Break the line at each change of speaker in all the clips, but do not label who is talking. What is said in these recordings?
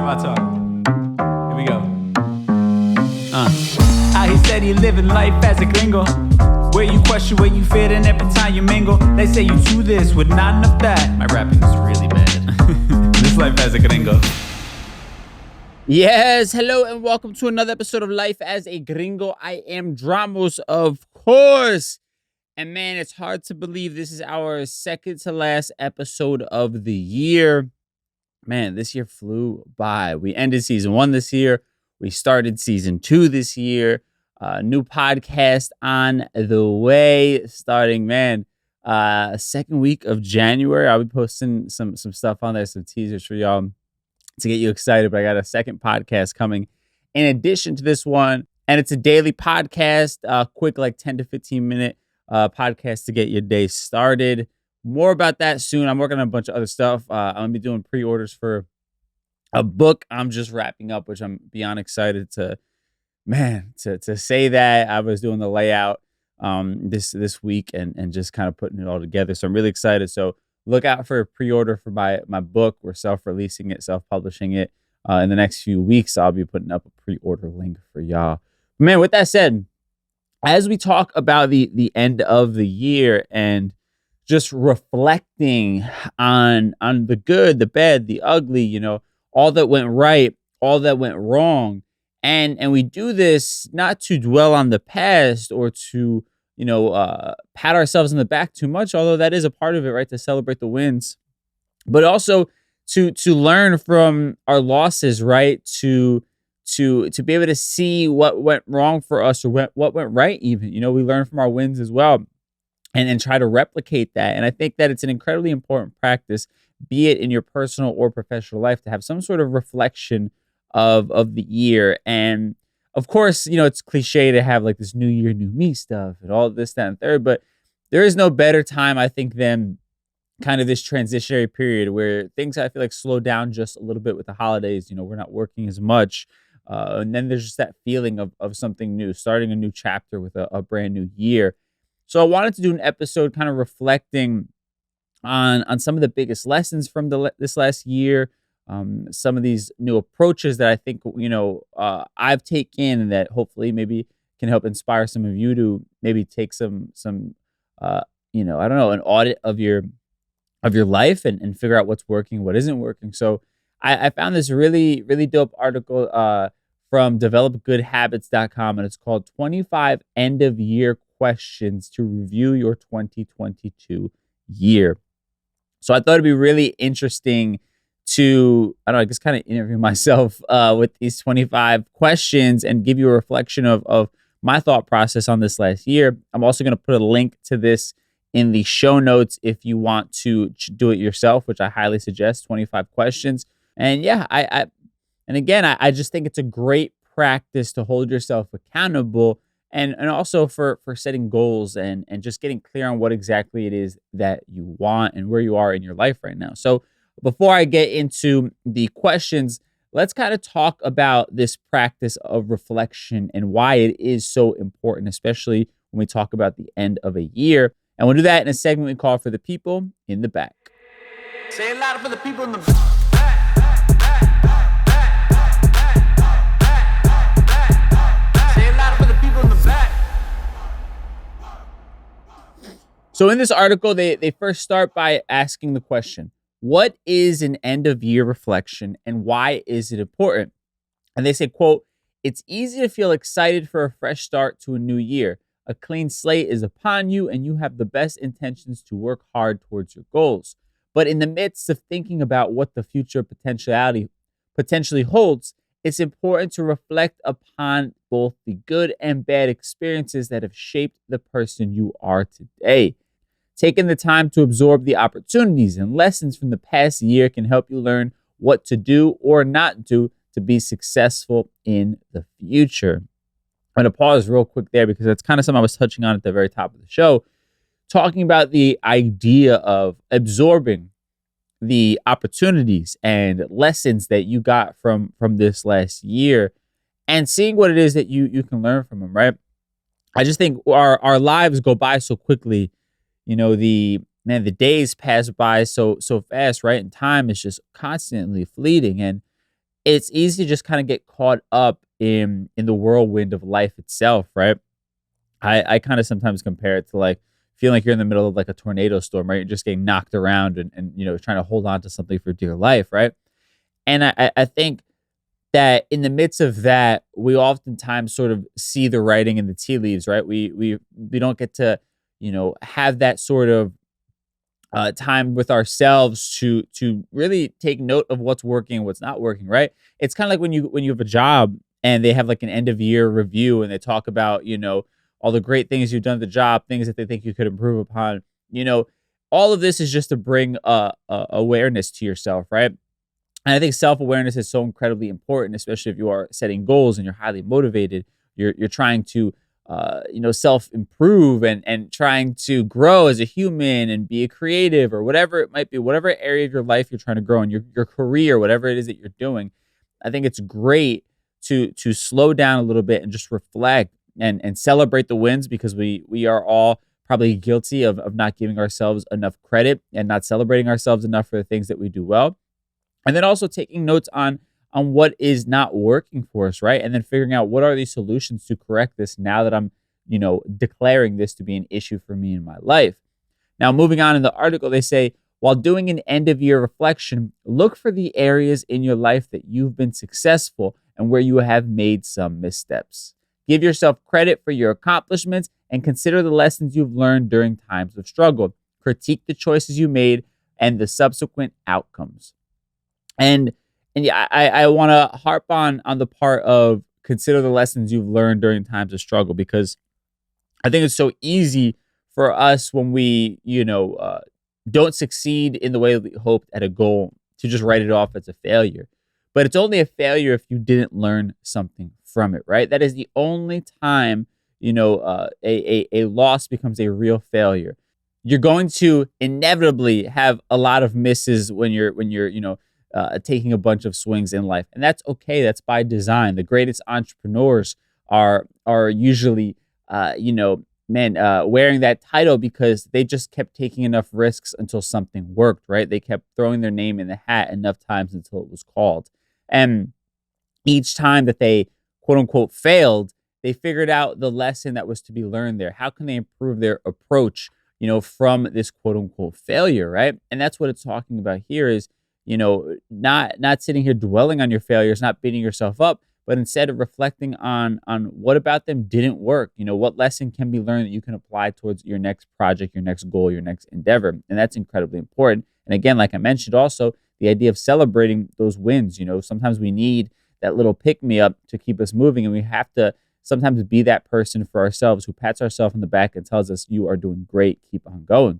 my talk. Here we go. How he said he living life as a gringo. Where you question where you fit in every time you mingle. They say you do this with not enough that. My rapping is really bad. This life as a gringo.
Yes, hello and welcome to another episode of Life as a Gringo. I am Dramos, of course. And man, it's hard to believe this is our second to last episode of the year. Man, this year flew by. We ended season 1 this year. We started season 2 this year. New podcast on the way, starting, second week of January. I'll be posting some stuff on there, some teasers for y'all to get you excited. But I got a second podcast coming in addition to this one. And it's a daily podcast, quick, like 10 to 15 minute podcast to get your day started. More about that soon. I'm working on a bunch of other stuff. I'm going to be doing pre-orders for a book I'm just wrapping up, which I'm beyond excited to say that. I was doing the layout this week and just kind of putting it all together. So I'm really excited. So look out for a pre-order for my book. We're self-releasing it, self-publishing it. In the next few weeks, I'll be putting up a pre-order link for y'all. Man, with that said, as we talk about the end of the year and just reflecting on the good, the bad, the ugly, all that went right, all that went wrong. And we do this not to dwell on the past or to, pat ourselves on the back too much, although that is a part of it, right? To celebrate the wins, but also to learn from our losses, right? To be able to see what went wrong for us or what went right even. We learn from our wins as well and try to replicate that. And I think that it's an incredibly important practice, be it in your personal or professional life, to have some sort of reflection of the year. And of course, it's cliche to have like this new year, new me stuff and all this, that, and third, but there is no better time, I think, than kind of this transitionary period where things, I feel like, slow down just a little bit with the holidays. We're not working as much. And then there's just that feeling of something new, starting a new chapter with a brand new year. So I wanted to do an episode kind of reflecting on some of the biggest lessons from this last year, some of these new approaches that I think, I've taken and that hopefully maybe can help inspire some of you to maybe take some I don't know, an audit of your life and figure out what's working, what isn't working. So I found this really, really dope article from developgoodhabits.com, and it's called 25 End of Year Questions to Review Your 2022 Year. So I thought it'd be really interesting to, kind of interview myself with these 25 questions and give you a reflection of my thought process on this last year. I'm also going to put a link to this in the show notes if you want to do it yourself, which I highly suggest. 25 questions. And yeah, I just think it's a great practice to hold yourself accountable and also for setting goals and just getting clear on what exactly it is that you want and where you are in your life right now. So before I get into the questions, let's kind of talk about this practice of reflection and why it is so important, especially when we talk about the end of a year. And we'll do that in a segment we call For the People in the Back.
Say it louder for the people in the back.
So in this article, they first start by asking the question, what is an end of year reflection and why is it important? And they say, quote, "It's easy to feel excited for a fresh start to a new year. A clean slate is upon you and you have the best intentions to work hard towards your goals. But in the midst of thinking about what the future potentially holds, it's important to reflect upon both the good and bad experiences that have shaped the person you are today. Taking the time to absorb the opportunities and lessons from the past year can help you learn what to do or not do to be successful in the future." I'm going to pause real quick there because that's kind of something I was touching on at the very top of the show, talking about the idea of absorbing the opportunities and lessons that you got from this last year and seeing what it is that you can learn from them, right? I just think our lives go by so quickly. The days pass by so fast, right? And time is just constantly fleeting. And it's easy to just kind of get caught up in the whirlwind of life itself, right? I kind of sometimes compare it to like feeling like you're in the middle of like a tornado storm, right? You're just getting knocked around and trying to hold on to something for dear life, right? And I think that in the midst of that, we oftentimes sort of see the writing in the tea leaves, right? We don't get to, have that sort of time with ourselves to really take note of what's working and what's not working, right? It's kind of like when you have a job and they have like an end of year review and they talk about, all the great things you've done at the job, things that they think you could improve upon. All of this is just to bring awareness to yourself, right? And I think self-awareness is so incredibly important, especially if you are setting goals and you're highly motivated. You're trying to self-improve and trying to grow as a human and be a creative or whatever it might be, whatever area of your life you're trying to grow in, your career, whatever it is that you're doing. I think it's great to slow down a little bit and just reflect and celebrate the wins, because we are all probably guilty of not giving ourselves enough credit and not celebrating ourselves enough for the things that we do well. And then also taking notes on what is not working for us, right? And then figuring out what are these solutions to correct this now that I'm, declaring this to be an issue for me in my life. Now, moving on in the article, they say, while doing an end of year reflection, look for the areas in your life that you've been successful and where you have made some missteps. Give yourself credit for your accomplishments and consider the lessons you've learned during times of struggle. Critique the choices you made and the subsequent outcomes. And yeah, I want to harp on the part of consider the lessons you've learned during times of struggle, because I think it's so easy for us when we, don't succeed in the way we hoped at a goal to just write it off as a failure. But it's only a failure if you didn't learn something from it, right? That is the only time, a loss becomes a real failure. You're going to inevitably have a lot of misses when you're taking a bunch of swings in life, and that's okay. That's by design. The greatest entrepreneurs are usually, wearing that title because they just kept taking enough risks until something worked, right? They kept throwing their name in the hat enough times until it was called, and each time that they quote unquote failed, they figured out the lesson that was to be learned there. How can they improve their approach, from this quote unquote failure, right? And that's what it's talking about here is, not sitting here dwelling on your failures, not beating yourself up, but instead of reflecting on what about them didn't work. What lesson can be learned that you can apply towards your next project, your next goal, your next endeavor. And that's incredibly important. And again, like I mentioned also, the idea of celebrating those wins. Sometimes we need that little pick-me-up to keep us moving, and we have to sometimes be that person for ourselves who pats ourselves on the back and tells us, you are doing great, keep on going.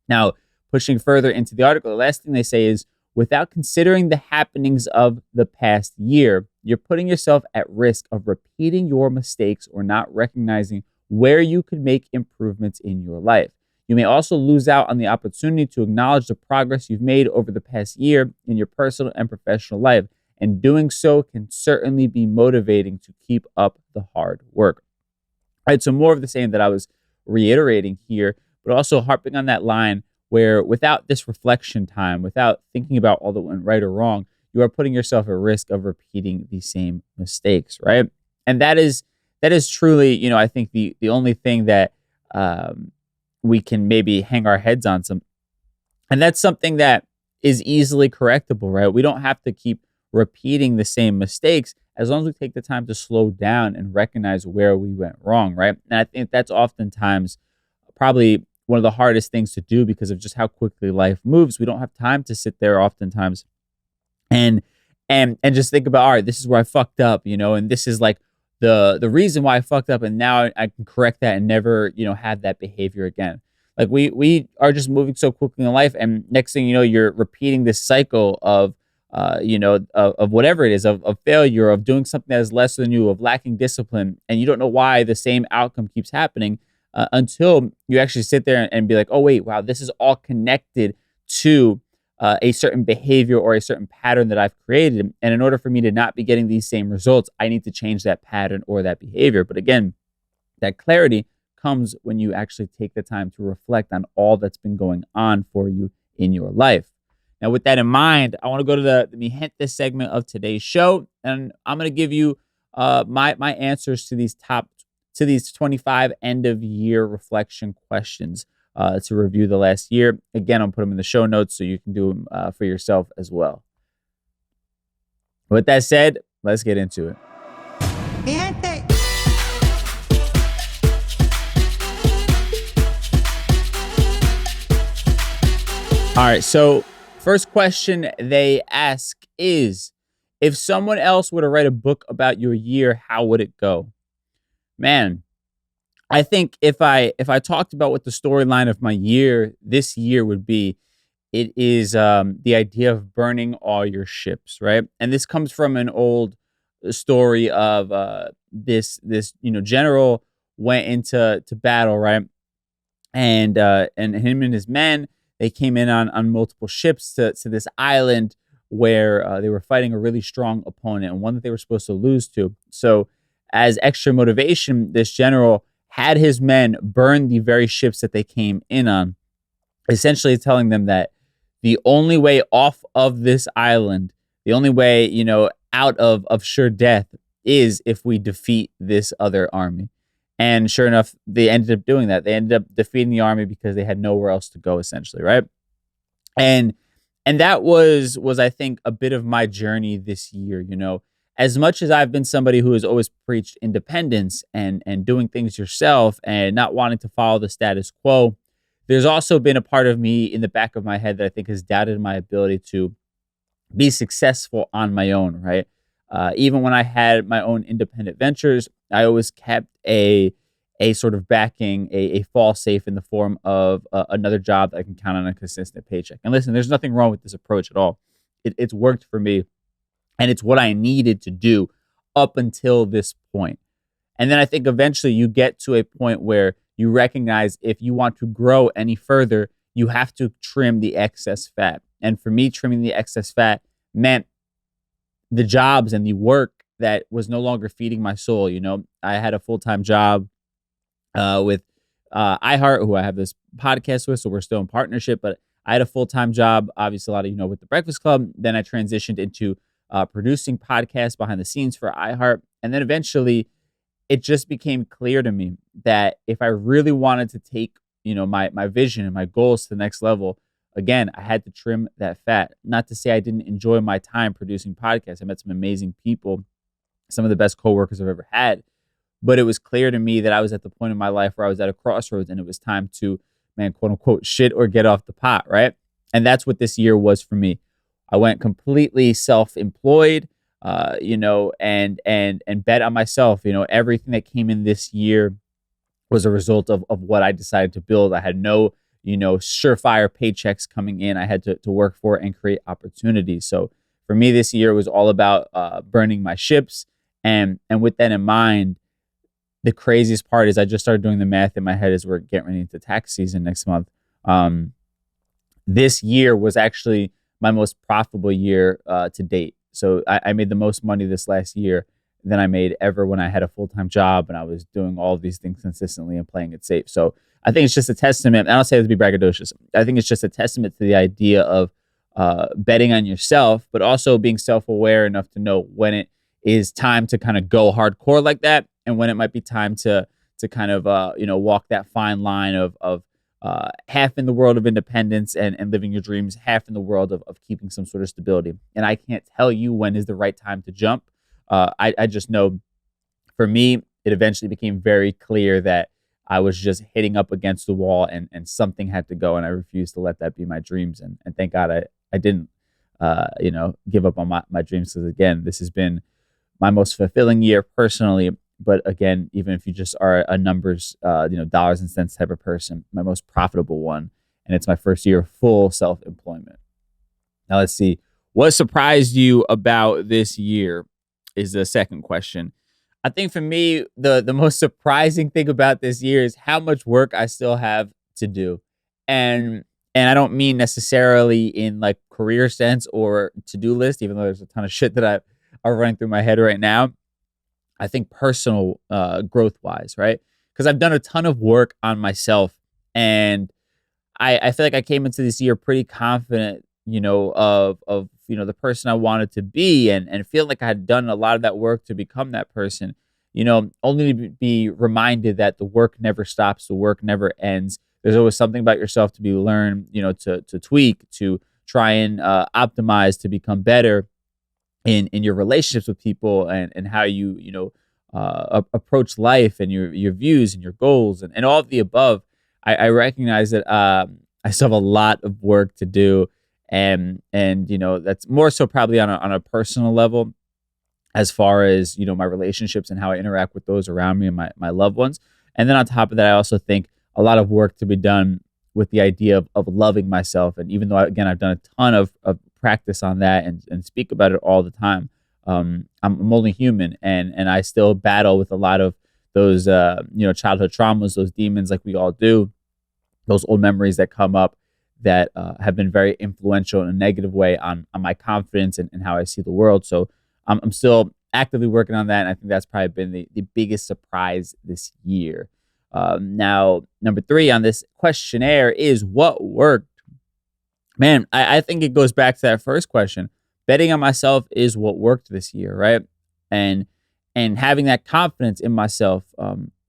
Now, pushing further into the article, the last thing they say is, without considering the happenings of the past year, you're putting yourself at risk of repeating your mistakes or not recognizing where you could make improvements in your life. You may also lose out on the opportunity to acknowledge the progress you've made over the past year in your personal and professional life, and doing so can certainly be motivating to keep up the hard work. All right, so more of the same that I was reiterating here, but also harping on that line where without this reflection time, without thinking about all that went right or wrong, you are putting yourself at risk of repeating the same mistakes, right? And that is truly, I think the only thing that we can maybe hang our heads on some, and that's something that is easily correctable, right? We don't have to keep repeating the same mistakes as long as we take the time to slow down and recognize where we went wrong, right? And I think that's oftentimes probably one of the hardest things to do because of just how quickly life moves. We don't have time to sit there oftentimes and just think about, all right, this is where I fucked up, and this is like the reason why I fucked up, and now I can correct that and never, have that behavior again. Like we are just moving so quickly in life, and next thing you know, you're repeating this cycle of whatever it is, of failure, of doing something that is less than you, of lacking discipline, and you don't know why the same outcome keeps happening until you actually sit there and be like, oh wait, wow, this is all connected to a certain behavior or a certain pattern that I've created. And in order for me to not be getting these same results, I need to change that pattern or that behavior. But again, that clarity comes when you actually take the time to reflect on all that's been going on for you in your life. Now, with that in mind, I want to go to the Mi Gente segment of today's show, and I'm going to give you my answers to these 25 end of year reflection questions to review the last year. Again, I'll put them in the show notes so you can do them for yourself as well. With that said, let's get into it. All right, so first question they ask is, if someone else were to write a book about your year, how would it go? Man, I think if I talked about what the storyline of my year this year would be, it is the idea of burning all your ships, right? And this comes from an old story of this general went into battle, right? And him and his men, they came in on multiple ships to this island where they were fighting a really strong opponent and one that they were supposed to lose to. So as extra motivation, this general had his men burn the very ships that they came in on, essentially telling them that the only way off of this island, the only way, out of sure death is if we defeat this other army. And sure enough, they ended up doing that. They ended up defeating the army because they had nowhere else to go, essentially, right? And that was I think a bit of my journey this year. As much as I've been somebody who has always preached independence and doing things yourself and not wanting to follow the status quo, there's also been a part of me in the back of my head that I think has doubted my ability to be successful on my own, right? Even when I had my own independent ventures, I always kept a sort of backing, a fall safe in the form of another job that I can count on a consistent paycheck. And listen, there's nothing wrong with this approach at all. It's worked for me, and it's what I needed to do up until this point. And then I think eventually you get to a point where you recognize if you want to grow any further, you have to trim the excess fat. And for me, trimming the excess fat meant the jobs and the work that was no longer feeding my soul. I had a full-time job with iHeart, who I have this podcast with, so we're still in partnership, but I had a full-time job, obviously a lot of with the Breakfast Club. Then I transitioned into producing podcasts behind the scenes for iHeart. And then eventually it just became clear to me that if I really wanted to take, my vision and my goals to the next level, again, I had to trim that fat. Not to say I didn't enjoy my time producing podcasts. I met some amazing people, some of the best coworkers I've ever had. But it was clear to me that I was at the point in my life where I was at a crossroads and it was time to, quote unquote, shit or get off the pot, right? And that's what this year was for me. I went completely self-employed, and bet on myself. Everything that came in this year was a result of what I decided to build. I had no surefire paychecks coming in. I had to work for and create opportunities. So for me, this year was all about burning my ships. And with that in mind, the craziest part is I just started doing the math in my head as we're getting ready into tax season next month. This year was actually my most profitable year to date. So I made the most money this last year than I made ever when I had a full-time job and I was doing all of these things consistently and playing it safe. So I think it's just a testament. I don't say it to be braggadocious. I think it's just a testament to the idea of betting on yourself, but also being self-aware enough to know when it is time to kind of go hardcore like that, and when it might be time to kind of walk that fine line of half in the world of independence and living your dreams, half in the world of keeping some sort of stability. And I can't tell you when is the right time to jump. I just know for me, it eventually became very clear that I was just hitting up against the wall and something had to go, and I refused to let that be my dreams. And thank God I didn't, give up on my dreams, because again, this has been my most fulfilling year personally. But again, even if you just are a numbers, dollars and cents type of person, my most profitable one. And it's my first year of full self-employment. Now let's see. What surprised you about this year is the second question. I think for me, the most surprising thing about this year is how much work I still have to do. And I don't mean necessarily in like career sense or to-do list, even though there's a ton of shit that are running through my head right now. I think personal growth wise, right? Because I've done a ton of work on myself, and I feel like I came into this year pretty confident of the person I wanted to be, and feel like I had done a lot of that work to become that person, only to be reminded that the work never stops, the work never ends. There's always something about yourself to be learned, to tweak, to try and optimize, to become better in your relationships with people, and how you approach life, and your views and your goals, and all of the above. I recognize that I still have a lot of work to do, and that's more so probably on a personal level, as far as my relationships and how I interact with those around me and my loved ones. And then on top of that, I also think a lot of work to be done with the idea of loving myself. And even though again I've done a ton of practice on that, and speak about it all the time, I'm only human, and I still battle with a lot of those childhood traumas, those demons, like we all do, those old memories that come up that have been very influential in a negative way on my confidence and how I see the world. So I'm still actively working on that, and I think that's probably been the biggest surprise this year. Now, number 3 on this questionnaire is what worked. Man, I think it goes back to that first question. Betting on myself is what worked this year, right? And having that confidence in myself,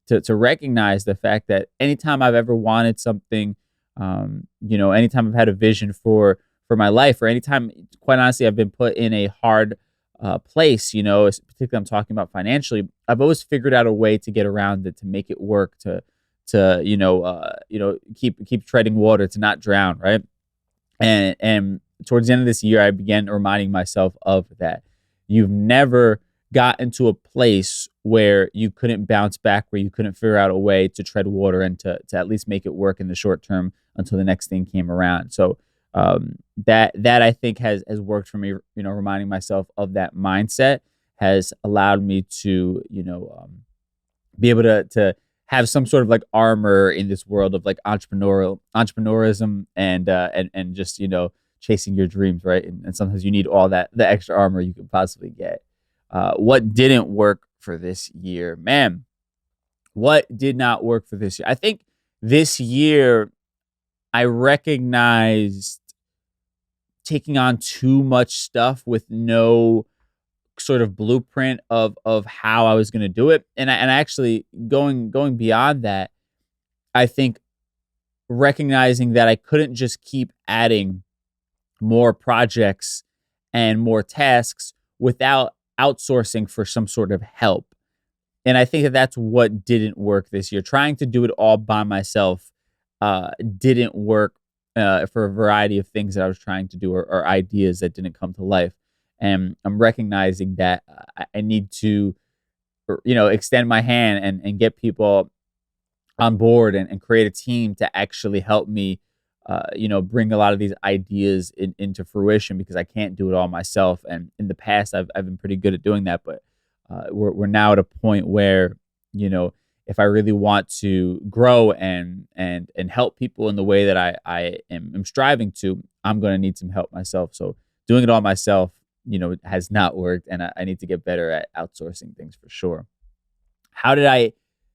to recognize the fact that anytime I've ever wanted something, anytime I've had a vision for my life, or anytime, quite honestly, I've been put in a hard place, particularly I'm talking about financially, I've always figured out a way to get around it, to make it work, to keep treading water, to not drown, right? And towards the end of this year, I began reminding myself of that. You've never gotten to a place where you couldn't bounce back, where you couldn't figure out a way to tread water, and to at least make it work in the short term until the next thing came around. So that I think has worked for me. Reminding myself of that mindset has allowed me to be able to have some sort of like armor in this world of like entrepreneurism, and just chasing your dreams, right? And sometimes you need all the extra armor you could possibly get. What didn't work for this year, man? What did not work for this year? I think this year I recognized taking on too much stuff with no sort of blueprint of how I was going to do it. And I actually going beyond that, I think recognizing that I couldn't just keep adding more projects and more tasks without outsourcing for some sort of help. And I think that that's what didn't work this year. Trying to do it all by myself didn't work for a variety of things that I was trying to do, or ideas that didn't come to life. And I'm recognizing that I need to, extend my hand and get people on board, and create a team to actually help me, bring a lot of these ideas into fruition, because I can't do it all myself. And in the past, I've been pretty good at doing that, but we're now at a point where, if I really want to grow and help people in the way that I am striving to, I'm going to need some help myself. So doing it all myself, has not worked, and I need to get better at outsourcing things for sure.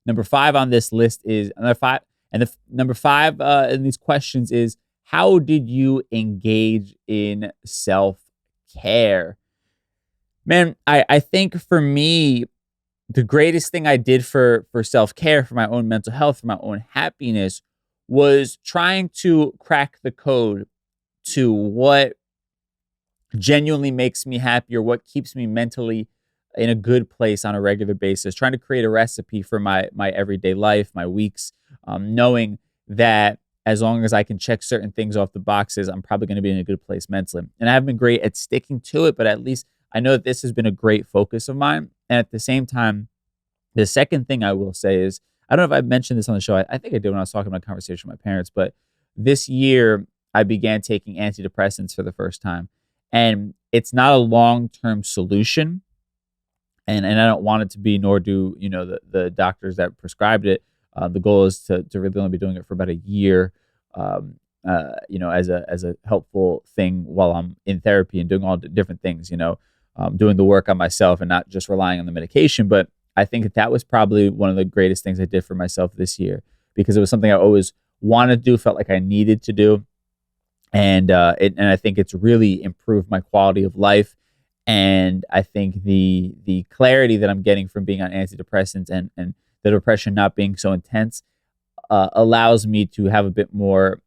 Number 5 on this list is number 5. And number 5 in these questions is, how did you engage in self-care? Man, I think for me, the greatest thing I did for self-care, for my own mental health, for my own happiness, was trying to crack the code to what genuinely makes me happy, or what keeps me mentally in a good place on a regular basis. Trying to create a recipe for my everyday life, my weeks, knowing that as long as I can check certain things off the boxes, I'm probably going to be in a good place mentally. And I haven't been great at sticking to it, but at least I know that this has been a great focus of mine. And at the same time, the second thing I will say is, I don't know if I mentioned this on the show. I think I did when I was talking about a conversation with my parents, but this year I began taking antidepressants for the first time. And it's not a long-term solution. And I don't want it to be, nor do, the doctors that prescribed it. The goal is to really only be doing it for about a year, as a helpful thing while I'm in therapy and doing all the different things, doing the work on myself and not just relying on the medication. But I think that was probably one of the greatest things I did for myself this year, because it was something I always wanted to do, felt like I needed to do. and I think it's really improved my quality of life. And I think the clarity that I'm getting from being on antidepressants and the depression not being so intense allows me to have a bit more,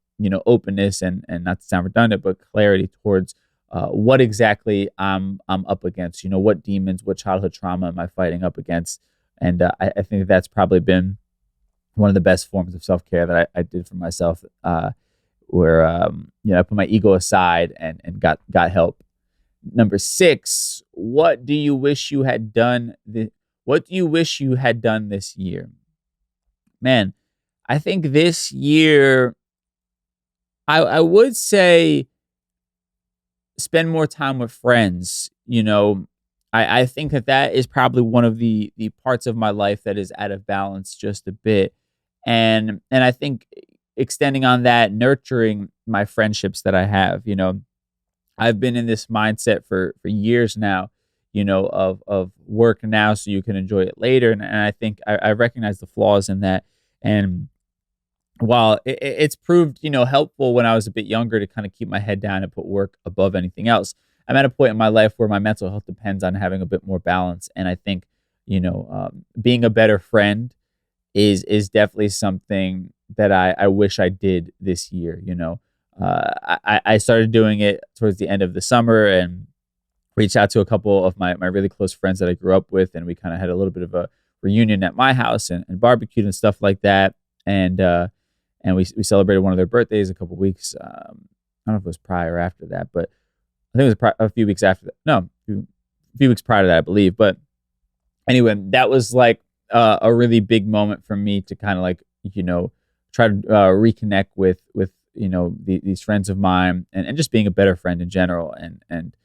openness and not to sound redundant, but clarity towards what exactly I'm up against. What demons, what childhood trauma am I fighting up against? And I think that's probably been one of the best forms of self care that I did for myself, where I put my ego aside and got help. Number 6, what do you wish you had done? What do you wish you had done this year? Man, I think this year, I would say spend more time with friends. I think that is probably one of the parts of my life that is out of balance just a bit. And I think extending on that, nurturing my friendships that I have. I've been in this mindset for years now, of work now so you can enjoy it later. And I think I recognize the flaws in that. And while it's proved, helpful when I was a bit younger to kind of keep my head down and put work above anything else, I'm at a point in my life where my mental health depends on having a bit more balance. And I think, being a better friend is definitely something that I wish I did this year. I started doing it towards the end of the summer and reached out to a couple of my really close friends that I grew up with, and we kind of had a little bit of a reunion at my house and barbecued and stuff like that. And we celebrated one of their birthdays a couple weeks. I don't know if it was prior or after that, but I think it was a few weeks after that. No, a few weeks prior to that, I believe. But anyway, that was like a really big moment for me to kind of like, try to reconnect with these friends of mine and just being a better friend in general and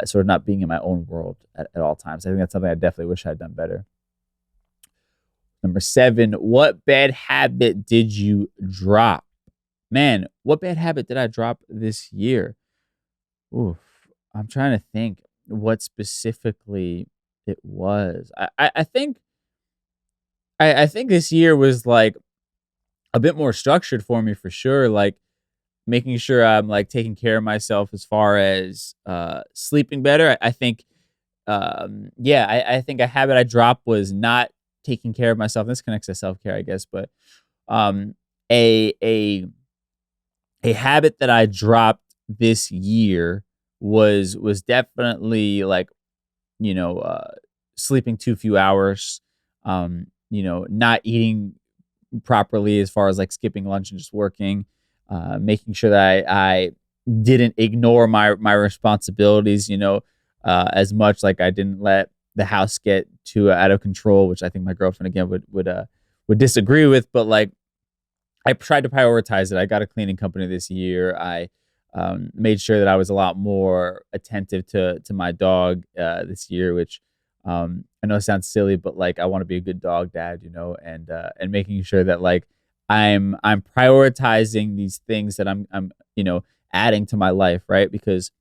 sort of not being in my own world at all times. I think that's something I definitely wish I had done better. Number 7, what bad habit did you drop? Man, what bad habit did I drop this year? Oof, I'm trying to think what specifically it was. I think this year was like a bit more structured for me for sure. Like making sure I'm like taking care of myself as far as sleeping better. I think I think a habit I dropped was not taking care of myself. This connects to self-care, I guess, but a habit that I dropped this year was definitely like, sleeping too few hours, not eating properly as far as like skipping lunch and just working, making sure that I didn't ignore my responsibilities, as much. Like I didn't let the house get too out of control, which I think my girlfriend again would disagree with. But like I tried to prioritize it. I got a cleaning company this year. I made sure that I was a lot more attentive to my dog this year, which I know sounds silly, but like I want to be a good dog dad, and making sure that like I'm prioritizing these things that I'm adding to my life, right? Because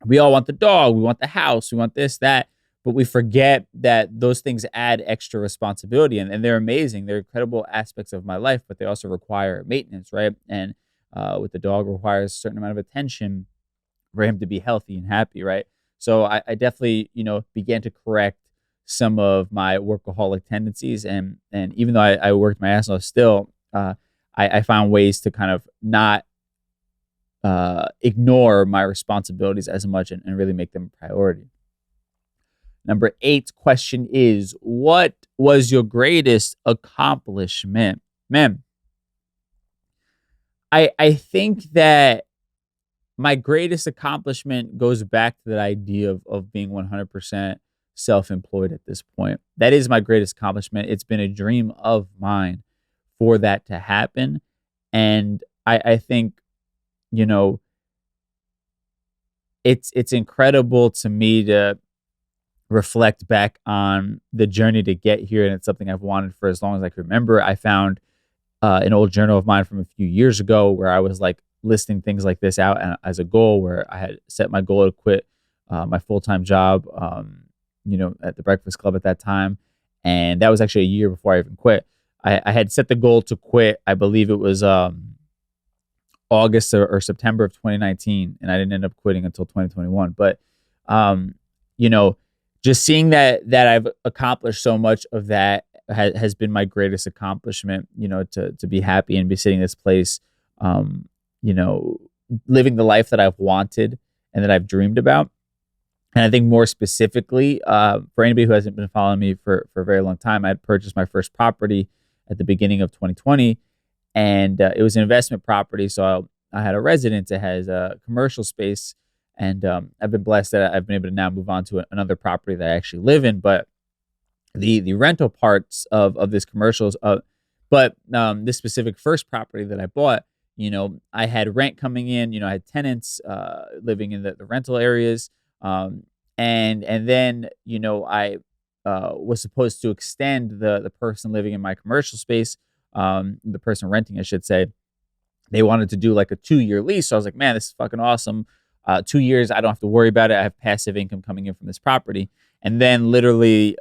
we all want the dog, we want the house, we want this, that, but we forget that those things add extra responsibility, and they're amazing. They're incredible aspects of my life, but they also require maintenance, right? And with the dog requires a certain amount of attention for him to be healthy and happy, right? So I definitely, began to correct some of my workaholic tendencies, and even though I worked my ass off still, I found ways to kind of not ignore my responsibilities as much and really make them a priority. Number 8 question is, what was your greatest accomplishment? Man, I think that my greatest accomplishment goes back to that idea of being 100% self-employed at this point. That is my greatest accomplishment. It's been a dream of mine for that to happen. And I think, it's incredible to me to reflect back on the journey to get here. And it's something I've wanted for as long as I can remember. I found an old journal of mine from a few years ago where I was like listing things like this out as a goal, where I had set my goal to quit my full-time job, at the Breakfast Club at that time. And that was actually a year before I even quit. I had set the goal to quit. I believe it was August or September of 2019, and I didn't end up quitting until 2021. But you know, just seeing that I've accomplished so much of that has been my greatest accomplishment. You know, to be happy and be sitting in this place, you know, living the life that I've wanted and that I've dreamed about. And I think more specifically, for anybody who hasn't been following me for a very long time, I had purchased my first property at the beginning of 2020, and it was an investment property. So I had a residence. It has a commercial space, and I've been blessed that I've been able to now move on to another property that I actually live in. But the rental parts of this commercials, but this specific first property that I bought, you know, I had rent coming in. You know, I had tenants living in the rental areas. And then, you know, I was supposed to extend the person living in my commercial space, the person renting, I should say. They wanted to do like a 2-year lease. So I was like, man, this is fucking awesome. 2 years, I don't have to worry about it. I have passive income coming in from this property. And then literally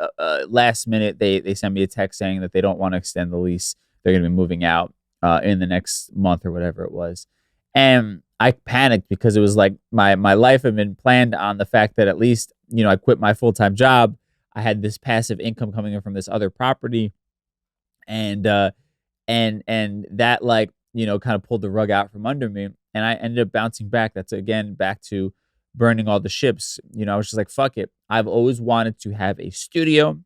last minute, they sent me a text saying that they don't want to extend the lease. They're going to be moving out in the next month or whatever it was. And I panicked because it was like my life had been planned on the fact that at least, you know, I quit my full-time job. I had this passive income coming in from this other property. And that, like, you know, kind of pulled the rug out from under me. And I ended up bouncing back. That's again back to burning all the ships. You know, I was just like, fuck it. I've always wanted to have a studio,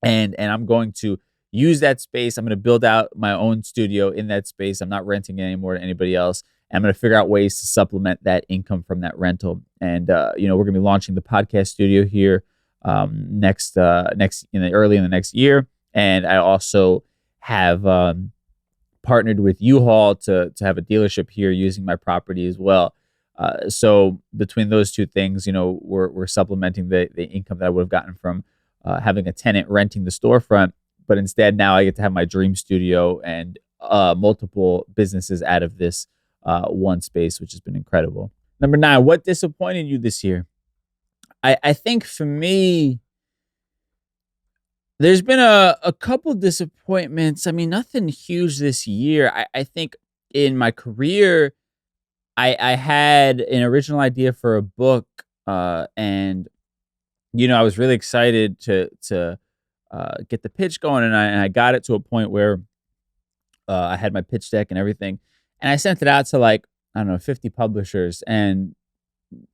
and I'm going to use that space. I'm going to build out my own studio in that space. I'm not renting it anymore to anybody else. And I'm going to figure out ways to supplement that income from that rental. And you know, we're going to be launching the podcast studio here next early in the next year. And I also have partnered with U-Haul to have a dealership here using my property as well. So between those two things, you know, we're supplementing the income that I would have gotten from having a tenant renting the storefront. But instead, now I get to have my dream studio and multiple businesses out of this one space, which has been incredible. Number 9, what disappointed you this year? I think for me, there's been a couple disappointments. I mean, nothing huge this year. I think in my career, I had an original idea for a book, and you know, I was really excited to get the pitch going, and I got it to a point where I had my pitch deck and everything, and I sent it out to, like, I don't know, 50 publishers, and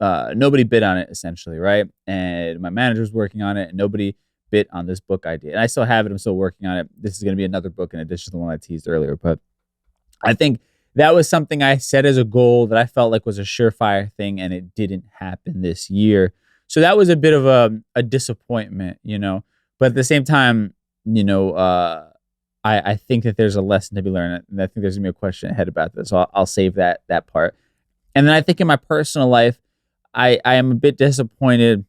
nobody bid on it, essentially, right? And my manager was working on it, and nobody bid on this book idea. And I still have it. I'm still working on it. This is going to be another book in addition to the one I teased earlier. But I think that was something I set as a goal that I felt like was a surefire thing, and it didn't happen this year. So that was a bit of a disappointment, you know. But at the same time, you know, I think that there's a lesson to be learned. And I think there's going to be a question ahead about this. So I'll save that part. And then I think in my personal life, I am a bit disappointed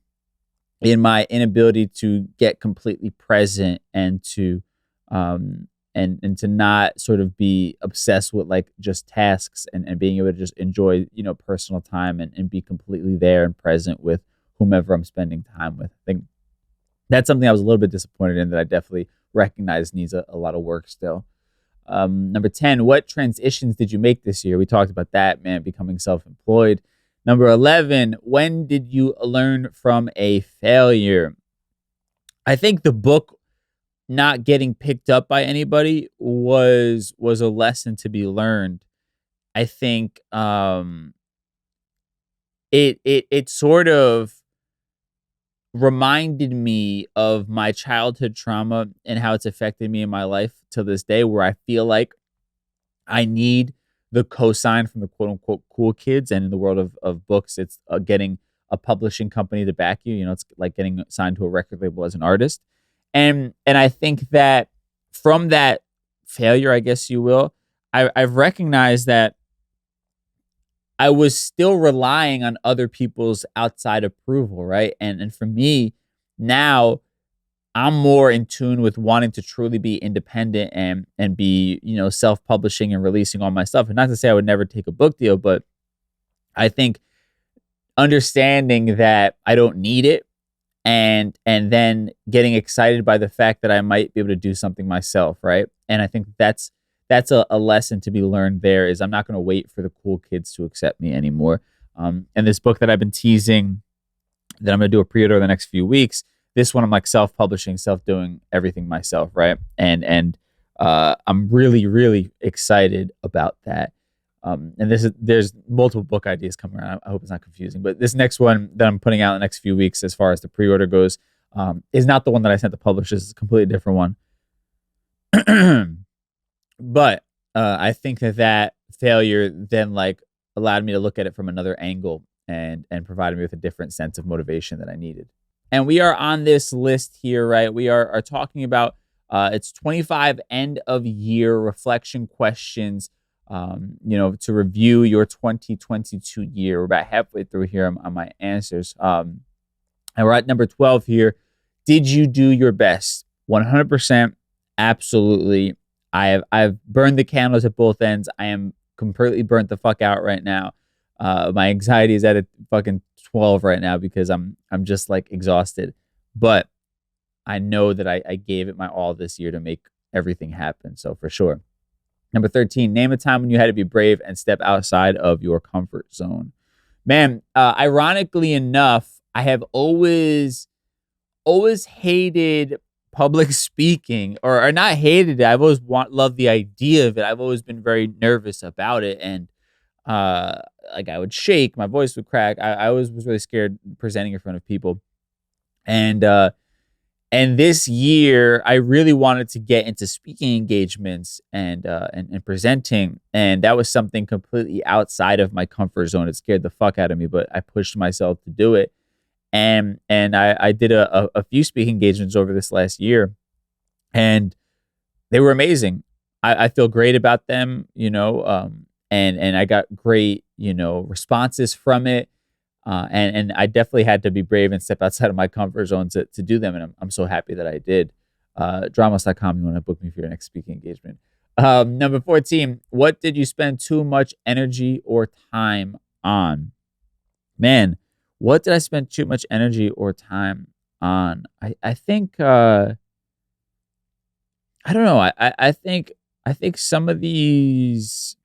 in my inability to get completely present and to and to not sort of be obsessed with, like, just tasks and being able to just enjoy, you know, personal time and be completely there and present with whomever I'm spending time with. I think that's something I was a little bit disappointed in, that I definitely recognize needs a lot of work still. Number 10, what transitions did you make this year? We talked about that, man, becoming self-employed. Number 11, when did you learn from a failure? I think the book not getting picked up by anybody was a lesson to be learned. I think it sort of reminded me of my childhood trauma and how it's affected me in my life to this day, where I feel like I need the cosign from the quote unquote cool kids. And in the world of books, it's getting a publishing company to back you. You know, it's like getting signed to a record label as an artist. And I think that from that failure, I guess you will, I've recognized that I was still relying on other people's outside approval, right? And for me, now I'm more in tune with wanting to truly be independent and be, you know, self-publishing and releasing all my stuff. And not to say I would never take a book deal, but I think understanding that I don't need it, and then getting excited by the fact that I might be able to do something myself, right? And I think that's that's a lesson to be learned there, is I'm not going to wait for the cool kids to accept me anymore. And this book that I've been teasing, that I'm going to do a pre-order the next few weeks, this one I'm like self-publishing, self-doing everything myself, right? And I'm really, really excited about that. And there's multiple book ideas coming around. I hope it's not confusing. But this next one that I'm putting out in the next few weeks, as far as the pre-order goes, is not the one that I sent to publishers. It's a completely different one. But I think that failure then like allowed me to look at it from another angle and provided me with a different sense of motivation that I needed. And we are on this list here, right? We are talking about it's 25 end of year reflection questions, to review your 2022 year. We're about halfway through here on my answers. And we're at number 12 here. Did you do your best? 100%. Absolutely. I've burned the candles at both ends. I am completely burnt the fuck out right now. My anxiety is at a fucking 12 right now because I'm just like exhausted. But I know that I gave it my all this year to make everything happen. So for sure. Number 13, name a time when you had to be brave and step outside of your comfort zone. Man, ironically enough, I have always hated public speaking, or not hated it. I've always loved the idea of it. I've always been very nervous about it. And like I would shake, my voice would crack. I always was really scared presenting in front of people. And this year, I really wanted to get into speaking engagements and presenting, and that was something completely outside of my comfort zone. It scared the fuck out of me, but I pushed myself to do it, and I did a few speaking engagements over this last year, and they were amazing. I feel great about them, and I got great responses from it. And I definitely had to be brave and step outside of my comfort zone to do them. And I'm so happy that I did. Dramos.com, you want to book me for your next speaking engagement. Number 14, what did you spend too much energy or time on? Man, what did I spend too much energy or time on? I think, I don't know. I think some of these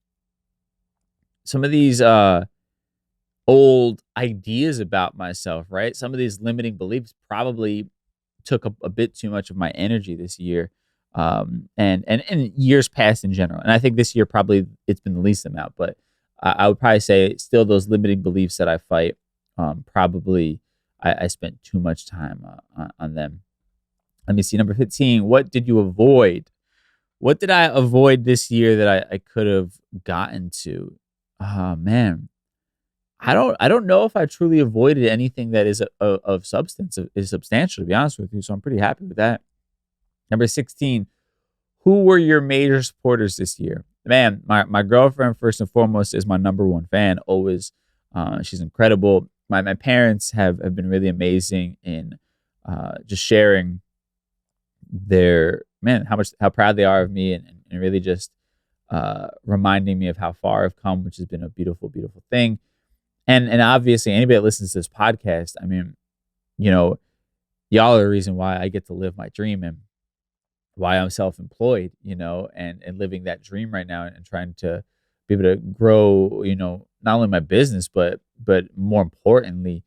old ideas about myself, right? Some of these limiting beliefs probably took a bit too much of my energy this year, and years past in general. And I think this year probably it's been the least amount, but I would probably say still those limiting beliefs that I fight, probably I spent too much time on them. Let me see, number 15. What did you avoid? What did I avoid this year that I could have gotten to? Oh man. I don't know if I truly avoided anything that is of substance, is substantial, to be honest with you. So I'm pretty happy with that. Number 16, who were your major supporters this year? Man, my girlfriend, first and foremost, is my number one fan. Always, she's incredible. My parents have been really amazing in just sharing how proud they are of me, and really just reminding me of how far I've come, which has been a beautiful, beautiful thing. And obviously, anybody that listens to this podcast, I mean, y'all are the reason why I get to live my dream and why I'm self-employed, and living that dream right now, and trying to be able to grow, not only my business, but more importantly,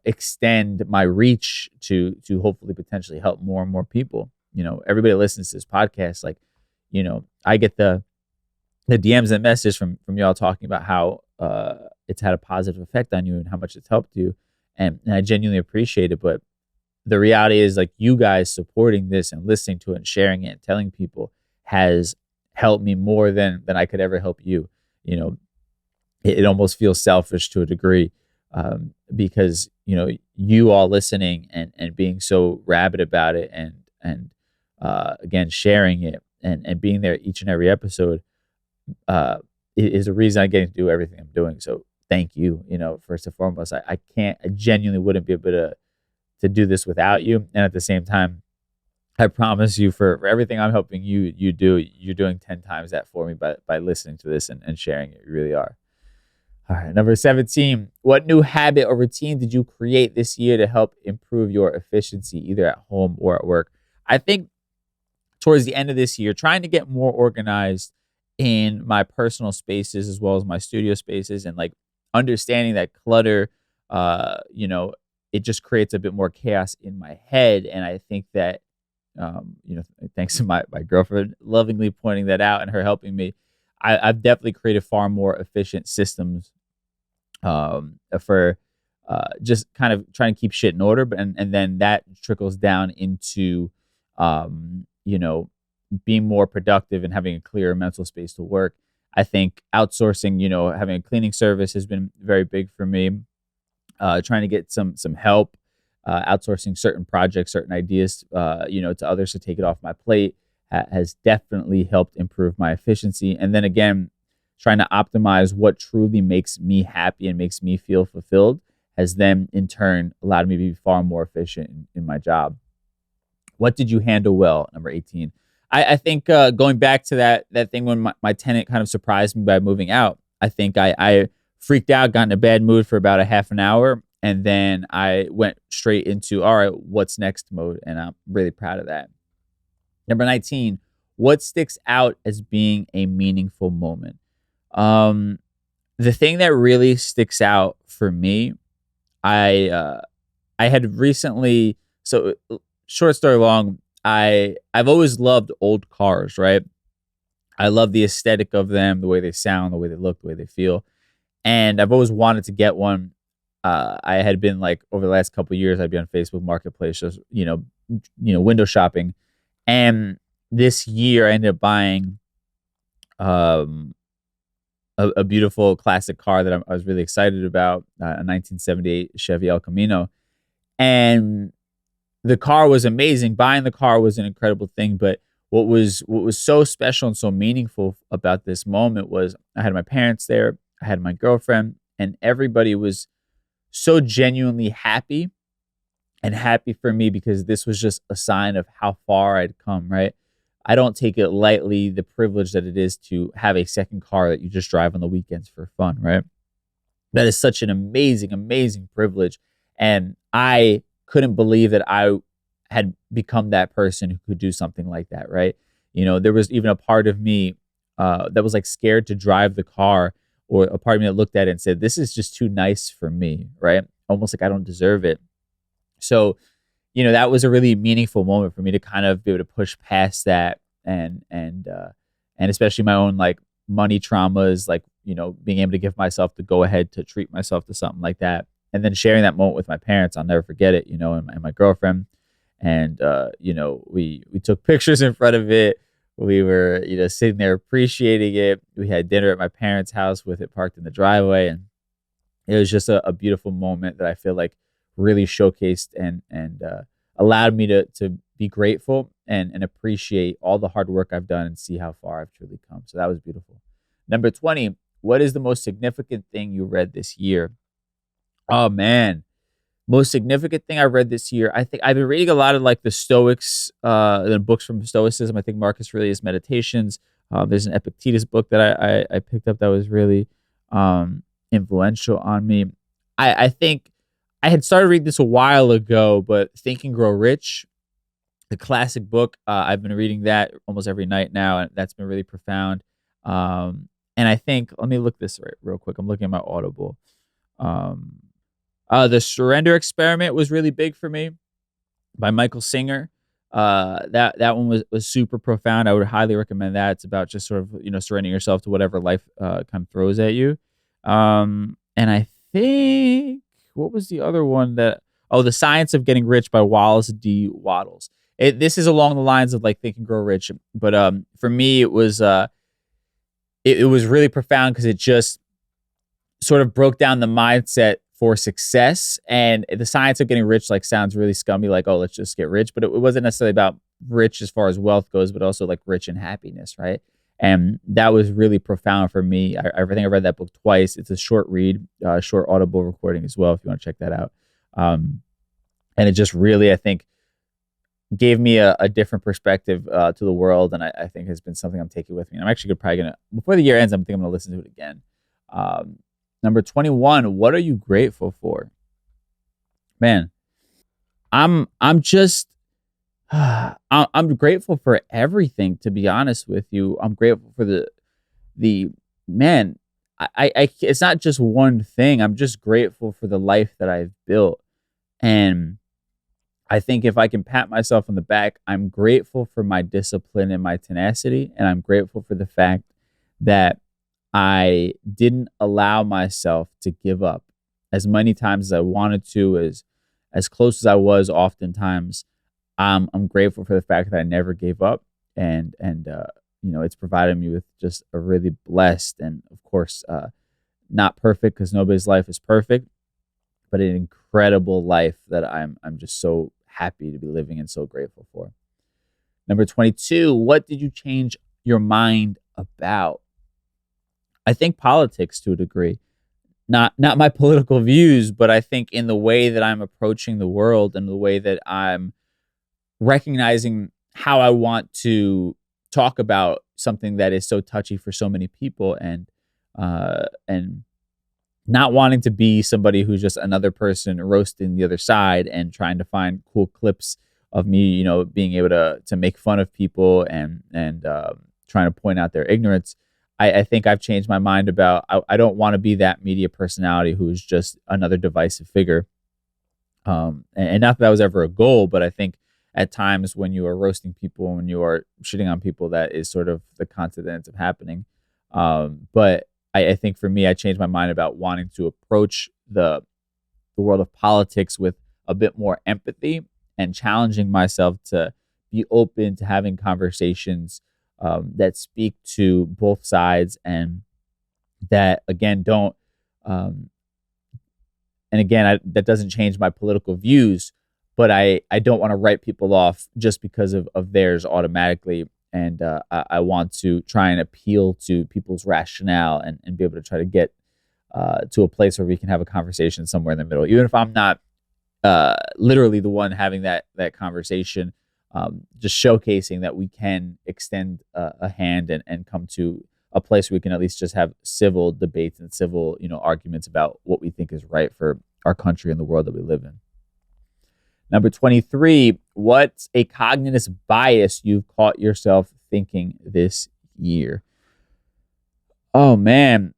extend my reach to hopefully potentially help more and more people. Everybody that listens to this podcast, like, I get the DMs and messages from y'all talking about how it's had a positive effect on you and how much it's helped you. And I genuinely appreciate it. But the reality is, like, you guys supporting this and listening to it and sharing it and telling people has helped me more than I could ever help you. It almost feels selfish to a degree, because, you all listening and being so rabid about it and again, sharing it and being there each and every episode, is the reason I get to do everything I'm doing. So thank you, first and foremost. I genuinely wouldn't be able to do this without you. And at the same time, I promise you, for everything I'm helping you do, you're doing 10 times that for me by listening to this and sharing it. You really are. All right, number 17. What new habit or routine did you create this year to help improve your efficiency, either at home or at work? I think towards the end of this year, trying to get more organized in my personal spaces as well as my studio spaces, and like understanding that clutter, you know, it just creates a bit more chaos in my head. And I think that, you know, thanks to my girlfriend lovingly pointing that out and her helping me, I've definitely created far more efficient systems for just kind of trying to keep shit in order. But and then that trickles down into, you know, being more productive and having a clearer mental space to work. I think outsourcing, you know, having a cleaning service has been very big for me. Trying to get some help, outsourcing certain projects, certain ideas, you know, to others to take it off my plate has definitely helped improve my efficiency. And then again, trying to optimize what truly makes me happy and makes me feel fulfilled has then in turn allowed me to be far more efficient in my job. What did you handle well? Number 18. I think going back to that thing when my tenant kind of surprised me by moving out, I think I freaked out, got in a bad mood for about a half an hour, and then I went straight into, all right, what's next mode. And I'm really proud of that. Number 19, what sticks out as being a meaningful moment? Um, the thing that really sticks out for me, I had recently, so short story long, I've always loved old cars, right? I love the aesthetic of them, the way they sound, the way they look, the way they feel. And I've always wanted to get one. I had been like over the last couple of years, I'd be on Facebook Marketplace, just window shopping. And this year, I ended up buying um, a beautiful classic car that I was really excited about, a 1978 Chevy El Camino. And the car was amazing. Buying the car was an incredible thing, but what was so special and so meaningful about this moment was I had my parents there, I had my girlfriend, and everybody was so genuinely happy and happy for me because this was just a sign of how far I'd come, right? I don't take it lightly, the privilege that it is to have a second car that you just drive on the weekends for fun, right? That is such an amazing, amazing privilege. And I couldn't believe that I had become that person who could do something like that, right? You know, there was even a part of me that was like scared to drive the car, or a part of me that looked at it and said, this is just too nice for me, right? Almost like I don't deserve it. So, you know, that was a really meaningful moment for me to kind of be able to push past that, and especially my own like money traumas, like, you know, being able to give myself the go ahead to treat myself to something like that. And then sharing that moment with my parents, I'll never forget it, you know, and my girlfriend. And you know, we took pictures in front of it. We were, you know, sitting there appreciating it. We had dinner at my parents' house with it parked in the driveway, and it was just a beautiful moment that I feel like really showcased and allowed me to be grateful and appreciate all the hard work I've done and see how far I've truly come. So that was beautiful. Number 20, what is the most significant thing you read this year? Oh man, most significant thing I read this year. I think I've been reading a lot of like the Stoics, the books from Stoicism. I think Marcus Aurelius Meditations. There's an Epictetus book that I picked up that was really influential on me. I think I had started reading this a while ago, but Think and Grow Rich, the classic book, I've been reading that almost every night now, and that's been really profound. And I think, let me look this right real quick. I'm looking at my Audible. Um, the Surrender Experiment was really big for me, by Michael Singer. That one was super profound. I would highly recommend that. It's about just sort of, you know, surrendering yourself to whatever life kind of throws at you. And I think, what was the other one that? Oh, The Science of Getting Rich by Wallace D. Wattles. This is along the lines of like Think and Grow Rich, but for me it was it was really profound because it just sort of broke down the mindset for success. And The Science of Getting Rich like sounds really scummy, like, oh, let's just get rich, but it wasn't necessarily about rich as far as wealth goes, but also like rich in happiness, right? And that was really profound for me. I think I read that book twice. It's a short read, short Audible recording as well, if you want to check that out. And it just really, I think, gave me a different perspective to the world, and I think has been something I'm taking with me. And I'm actually probably gonna, before the year ends, I'm gonna listen to it again. Number 21, what are you grateful for? Man, I'm just I'm grateful for everything, to be honest with you. I'm grateful for the man, it's not just one thing. I'm just grateful for the life that I've built. And I think if I can pat myself on the back, I'm grateful for my discipline and my tenacity. And I'm grateful for the fact that I didn't allow myself to give up as many times as I wanted to, as close as I was oftentimes. I'm grateful for the fact that I never gave up, and it's provided me with just a really blessed and, of course, not perfect, because nobody's life is perfect, but an incredible life that I'm just so happy to be living and so grateful for. Number 22, what did you change your mind about? I think politics, to a degree. Not my political views, but I think in the way that I'm approaching the world and the way that I'm recognizing how I want to talk about something that is so touchy for so many people, and not wanting to be somebody who's just another person roasting the other side and trying to find cool clips of me, being able to make fun of people and trying to point out their ignorance. I think I've changed my mind about, I don't want to be that media personality who is just another divisive figure. And not that was ever a goal, but I think at times when you are roasting people, when you are shitting on people, that is sort of the content that ends up happening. But I think for me, I changed my mind about wanting to approach the world of politics with a bit more empathy and challenging myself to be open to having conversations that speak to both sides, and that, again, don't that doesn't change my political views, but I don't want to write people off just because of theirs automatically. And I want to try and appeal to people's rationale and be able to try to get to a place where we can have a conversation somewhere in the middle, even if I'm not literally the one having that conversation. Just showcasing that we can extend a hand and come to a place where we can at least just have civil debates and civil, arguments about what we think is right for our country and the world that we live in. Number 23, what's a cognitive bias you've caught yourself thinking this year? Oh, man.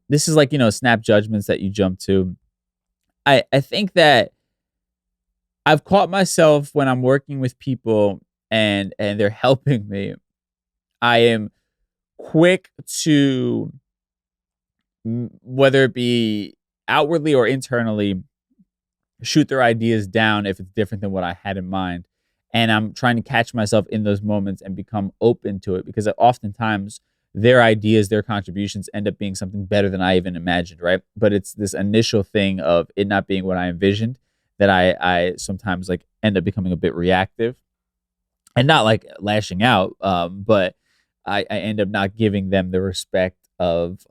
This is like, snap judgments that you jump to. I think that I've caught myself when I'm working with people and they're helping me, I am quick to, whether it be outwardly or internally, shoot their ideas down if it's different than what I had in mind. And I'm trying to catch myself in those moments and become open to it, because oftentimes their ideas, their contributions end up being something better than I even imagined, right? But it's this initial thing of it not being what I envisioned that I sometimes end up becoming a bit reactive, and not lashing out, but I end up not giving them the respect of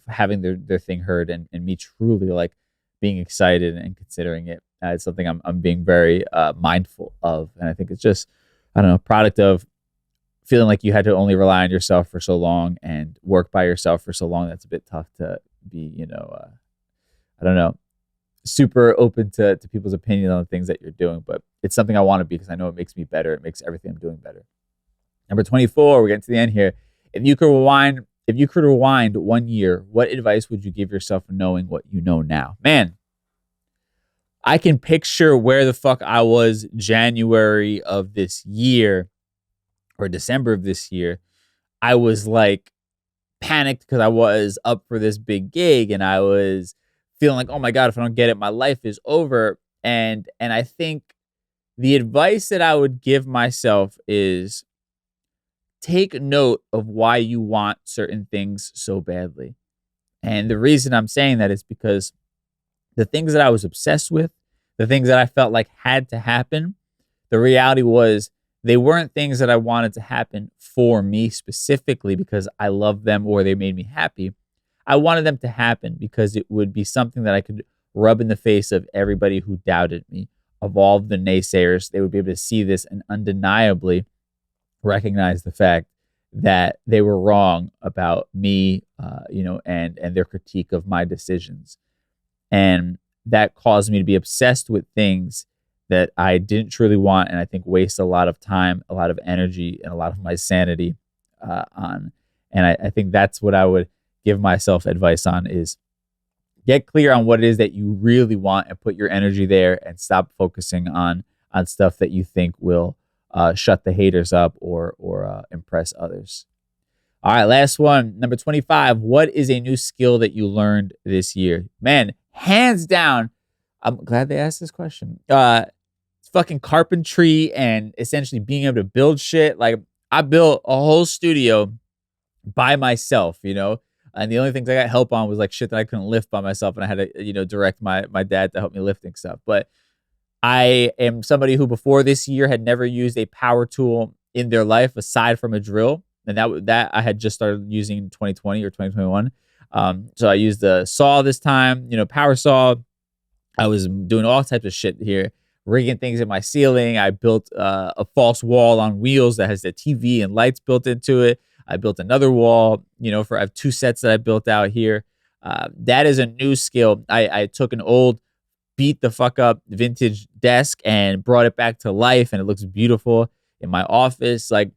having their thing heard, and me truly being excited and considering it. It's something I'm being very mindful of, and I think it's just, I don't know, product of feeling like you had to only rely on yourself for so long and work by yourself for so long. That's a bit tough to be, I don't know, super open to people's opinions on the things that you're doing, but it's something I want to be, because I know it makes me better. It makes everything I'm doing better. Number 24, we're getting to the end here. If you could rewind 1 year, what advice would you give yourself knowing what you know now? Man, I can picture where the fuck I was January of this year or December of this year. I was panicked because I was up for this big gig, and I was feeling like, oh my God, if I don't get it, my life is over. And I think the advice that I would give myself is take note of why you want certain things so badly. And the reason I'm saying that is because the things that I was obsessed with, the things that I felt like had to happen, the reality was they weren't things that I wanted to happen for me specifically because I loved them or they made me happy. I wanted them to happen because it would be something that I could rub in the face of everybody who doubted me, of all the naysayers. They would be able to see this and undeniably recognize the fact that they were wrong about me, and their critique of my decisions. And that caused me to be obsessed with things that I didn't truly want, and I think waste a lot of time, a lot of energy, and a lot of my sanity on. And I think that's what I would give myself advice on, is get clear on what it is that you really want and put your energy there, and stop focusing on stuff that you think will shut the haters up or impress others. All right, last one, number 25. What is a new skill that you learned this year? Man, hands down, I'm glad they asked this question. It's fucking carpentry and essentially being able to build shit. Like, I built a whole studio by myself, and the only things I got help on was like shit that I couldn't lift by myself, and I had to, direct my dad to help me lifting stuff. But I am somebody who before this year had never used a power tool in their life aside from a drill. And that I had just started using in 2020 or 2021. So I used the saw this time, power saw. I was doing all types of shit here, rigging things in my ceiling. I built a false wall on wheels that has the TV and lights built into it. I built another wall, I have 2 sets that I built out here. That is a new skill. I took an old beat the fuck up vintage desk and brought it back to life, and it looks beautiful in my office. Like,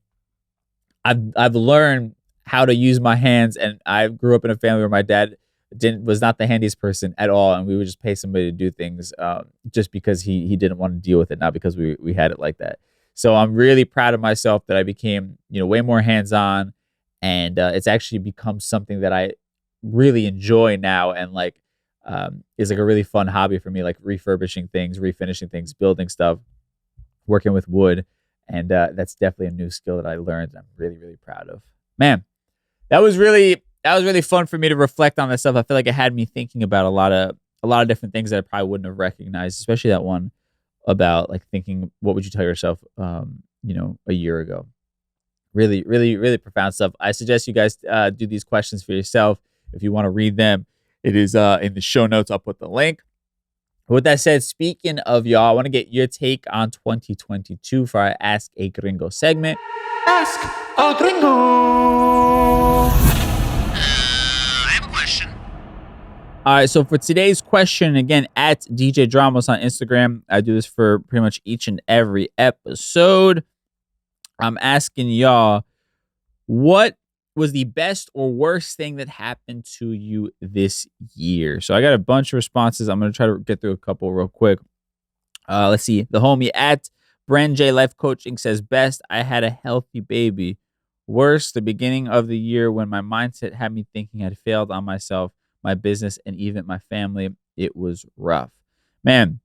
I've learned how to use my hands, and I grew up in a family where my dad was not the handiest person at all, and we would just pay somebody to do things just because he didn't want to deal with it, not because we had it like that. So I'm really proud of myself that I became way more hands-on, and it's actually become something that I really enjoy now, and like is like a really fun hobby for me, like refurbishing things, refinishing things, building stuff, working with wood. And that's definitely a new skill that I learned. I'm really, really proud of. Man, that was really fun for me to reflect on this stuff. I feel like it had me thinking about a lot of different things that I probably wouldn't have recognized, especially that one about like thinking, what would you tell yourself, a year ago? Really, really, really profound stuff. I suggest you guys do these questions for yourself. If you want to read them, it is in the show notes. I'll put the link. With that said, speaking of y'all, I want to get your take on 2022 for our Ask a Gringo segment.
Ask a Gringo.
I have a question.
All right, so for today's question, again, at DJ Dramos on Instagram, I do this for pretty much each and every episode. I'm asking y'all, what was the best or worst thing that happened to you this year? So I got a bunch of responses. I'm going to try to get through a couple real quick. Let's see. The homie at Bren J Life Coaching says, best, I had a healthy baby. Worst, the beginning of the year when my mindset had me thinking I'd failed on myself, my business, and even my family. It was rough. Man,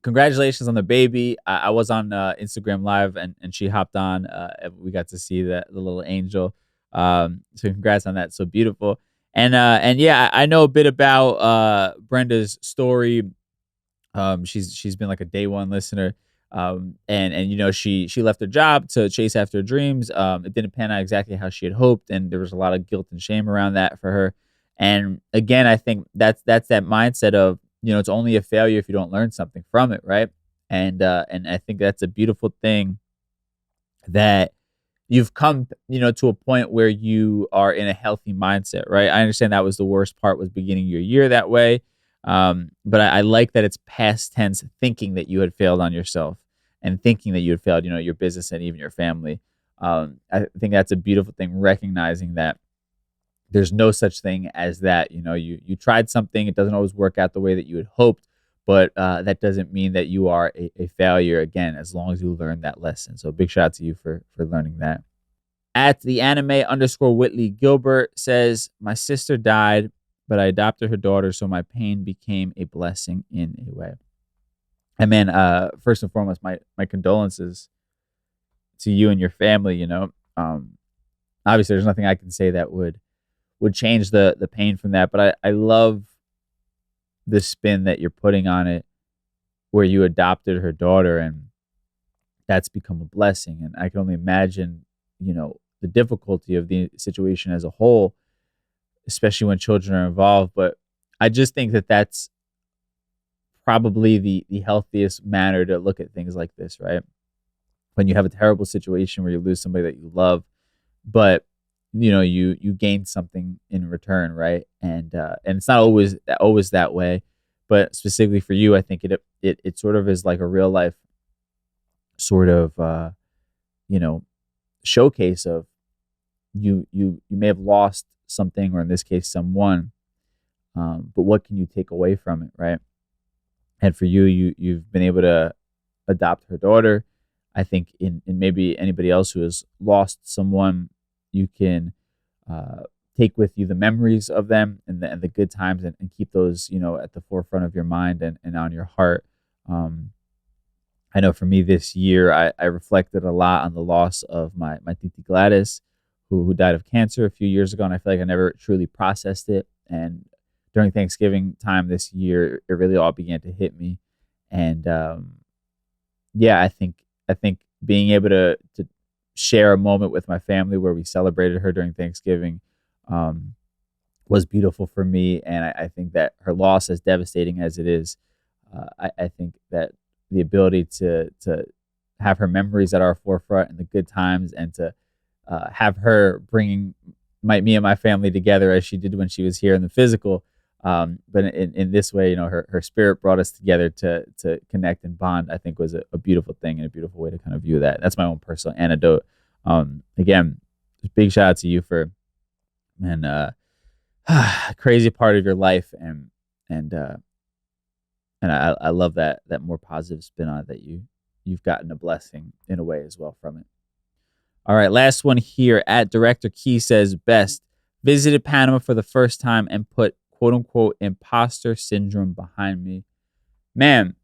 congratulations on the baby. I was on Instagram Live and she hopped on. We got to see the little angel. So congrats on that. So beautiful. And yeah, I know a bit about Brenda's story. She's been like a day one listener. And she left her job to chase after her dreams. It didn't pan out exactly how she had hoped, and there was a lot of guilt and shame around that for her. And again, I think that's that mindset of, it's only a failure if you don't learn something from it, right? And I think that's a beautiful thing that you've come, to a point where you are in a healthy mindset, right? I understand that was the worst part, was beginning your year that way. But I like that it's past tense, thinking that you had failed on yourself and thinking that you had failed, your business and even your family. I think that's a beautiful thing, recognizing that there's no such thing as that. You tried something, it doesn't always work out the way that you had hoped, but that doesn't mean that you are a failure, again, as long as you learn that lesson. So big shout out to you for learning that. At the anime_Whitley Gilbert says, my sister died, but I adopted her daughter, so my pain became a blessing in a way. And man, first and foremost, my condolences to you and your family. Obviously there's nothing I can say that would change the pain from that, but I love the spin that you're putting on it, where you adopted her daughter and that's become a blessing. And I can only imagine, the difficulty of the situation as a whole, especially when children are involved. But I just think that that's probably the healthiest manner to look at things like this, right? When you have a terrible situation where you lose somebody that you love, but you gain something in return, right? And it's not always that way, But specifically for you, I think it sort of is like a real life sort of you know, showcase of you may have lost something, or in this case someone, but what can you take away from it, right? And for you've been able to adopt her daughter. I think in maybe anybody else who has lost someone, you can take with you the memories of them and the good times, and keep those, at the forefront of your mind and on your heart. I know for me this year, I reflected a lot on the loss of my Titi Gladys, who died of cancer a few years ago, and I feel like I never truly processed it. And during Thanksgiving time this year, it really all began to hit me. And yeah, I think being able to share a moment with my family where we celebrated her during Thanksgiving was beautiful for me. And I think that her loss, as devastating as it is, I think that the ability to have her memories at our forefront and the good times, and to have her bringing me and my family together as she did when she was here in the physical. But in this way, her spirit brought us together to connect and bond, I think was a beautiful thing and a beautiful way to kind of view that. That's my own personal anecdote. Again, big shout out to you for, man, crazy part of your life. And I love that more positive spin on it, that you've gotten a blessing in a way as well from it. All right, last one here. At Director Key says, best, visited Panama for the first time and put quote unquote imposter syndrome behind me. Man,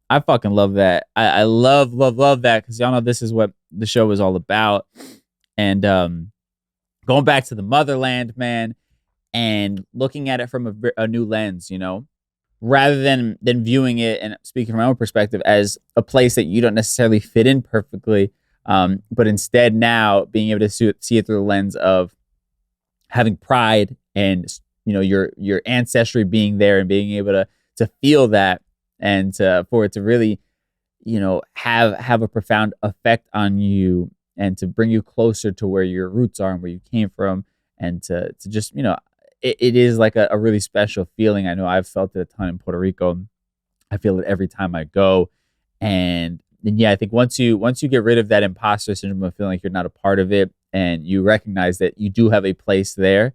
I fucking love that. I love that, because y'all know this is what the show is all about. And going back to the motherland, man, and looking at it from a new lens, rather than viewing it, and speaking from my own perspective, as a place that you don't necessarily fit in perfectly, but instead now being able to see it through the lens of having pride and your ancestry being there, and being able to feel that, and for it to really have a profound effect on you, and to bring you closer to where your roots are and where you came from, and to just it is like a really special feeling. I know I've felt it a ton in Puerto Rico. I feel it every time I go. And yeah, I think once you get rid of that imposter syndrome of feeling like you're not a part of it, and you recognize that you do have a place there,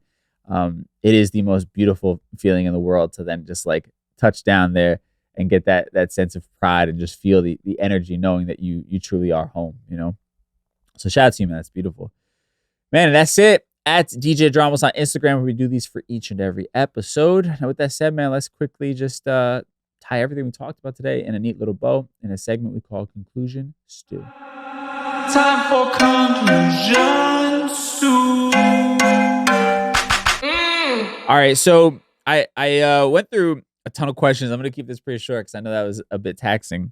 it is the most beautiful feeling in the world to then just like touch down there and get that sense of pride, and just feel the energy, knowing that you truly are home, So shout out to you, man. That's beautiful. Man, and that's it. At DJ Dramos on Instagram, where we do these for each and every episode. Now, with that said, man, let's quickly just tie everything we talked about today in a neat little bow in a segment we call Conclusion Stew.
Time for conclusion stew.
All right, so I went through a ton of questions. I'm going to keep this pretty short because I know that was a bit taxing.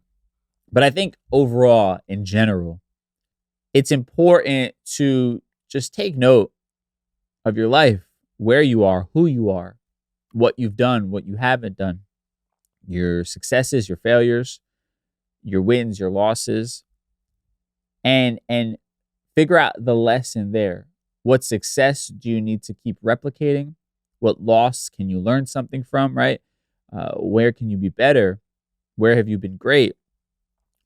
But I think overall, in general, it's important to just take note of your life, where you are, who you are, what you've done, what you haven't done, your successes, your failures, your wins, your losses, and figure out the lesson there. What success do you need to keep replicating? What loss can you learn something from, right? Where can you be better? Where have you been great?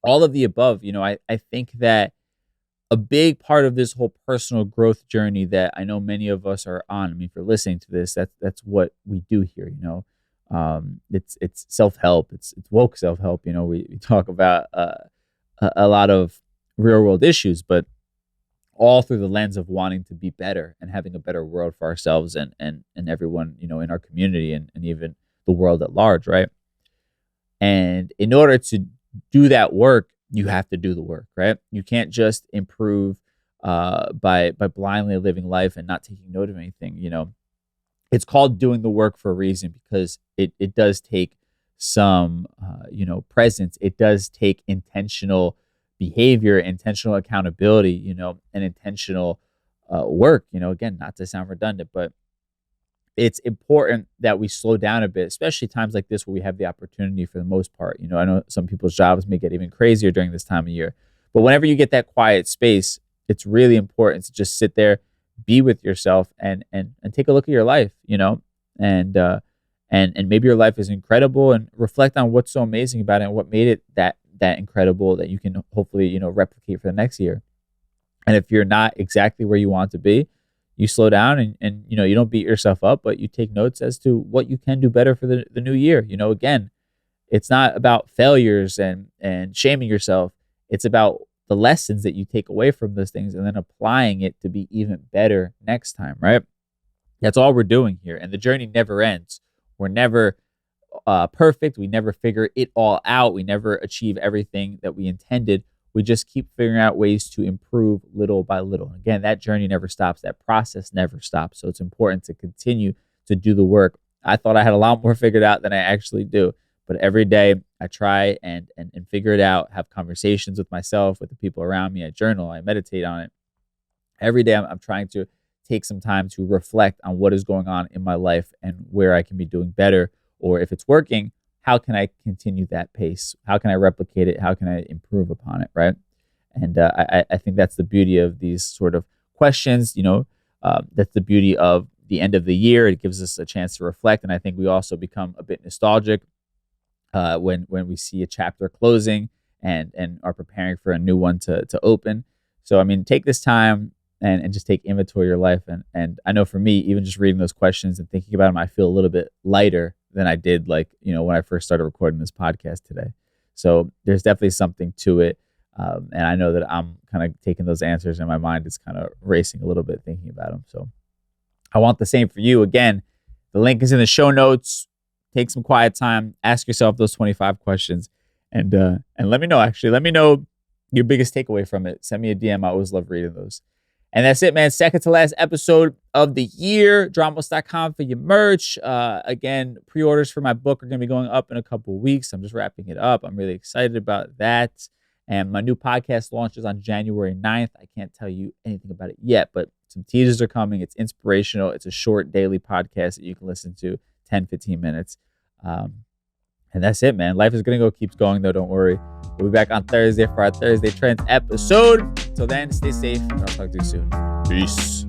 All of the above. I think that a big part of this whole personal growth journey that I know many of us are on. I mean, if you're listening to this, that's what we do here. It's self-help. It's woke self-help. We talk about a lot of real world issues, but all through the lens of wanting to be better and having a better world for ourselves and everyone, in our community, and even the world at large, right? And in order to do that work, you have to do the work, right? You can't just improve by blindly living life and not taking note of anything. It's called doing the work for a reason, because it does take some presence. It does take intentional behavior, intentional accountability, and intentional work. Again, not to sound redundant, but it's important that we slow down a bit, especially times like this where we have the opportunity for the most part. I know some people's jobs may get even crazier during this time of year, but whenever you get that quiet space, it's really important to just sit there, be with yourself, and take a look at your life, and And maybe your life is incredible, and reflect on what's so amazing about it and what made it that incredible that you can hopefully, replicate for the next year. And if you're not exactly where you want to be, you slow down and you don't beat yourself up, but you take notes as to what you can do better for the new year. Again, it's not about failures and shaming yourself. It's about the lessons that you take away from those things and then applying it to be even better next time, right? That's all we're doing here. And the journey never ends. We're never perfect. We never figure it all out. We never achieve everything that we intended. We just keep figuring out ways to improve little by little. Again, that journey never stops. That process never stops. So it's important to continue to do the work. I thought I had a lot more figured out than I actually do. But every day I try and figure it out, have conversations with myself, with the people around me. I journal, I meditate on it. Every day I'm trying to take some time to reflect on what is going on in my life and where I can be doing better. Or if it's working, how can I continue that pace? How can I replicate it? How can I improve upon it, right? And I think that's the beauty of these sort of questions. That's the beauty of the end of the year. It gives us a chance to reflect. And I think we also become a bit nostalgic when we see a chapter closing and are preparing for a new one to open. So, take this time and just take inventory of your life. And I know for me, even just reading those questions and thinking about them, I feel a little bit lighter than I did when I first started recording this podcast today. So there's definitely something to it. And I know that I'm kind of taking those answers and my mind is kind of racing a little bit thinking about them. So I want the same for you. Again, the link is in the show notes. Take some quiet time, ask yourself those 25 questions and let me know, let me know your biggest takeaway from it. Send me a DM. I always love reading those. And that's it, man. Second to last episode of the year. Dramos.com for your merch. Again, pre-orders for my book are going to be going up in a couple of weeks. I'm just wrapping it up. I'm really excited about that. And my new podcast launches on January 9th. I can't tell you anything about it yet, but some teasers are coming. It's inspirational. It's a short daily podcast that you can listen to 10, 15 minutes. And that's it, man. Life is Gringo keeps going, though. Don't worry. We'll be back on Thursday for our Thursday Trends episode. Till then, stay safe, and I'll talk to you soon. Peace.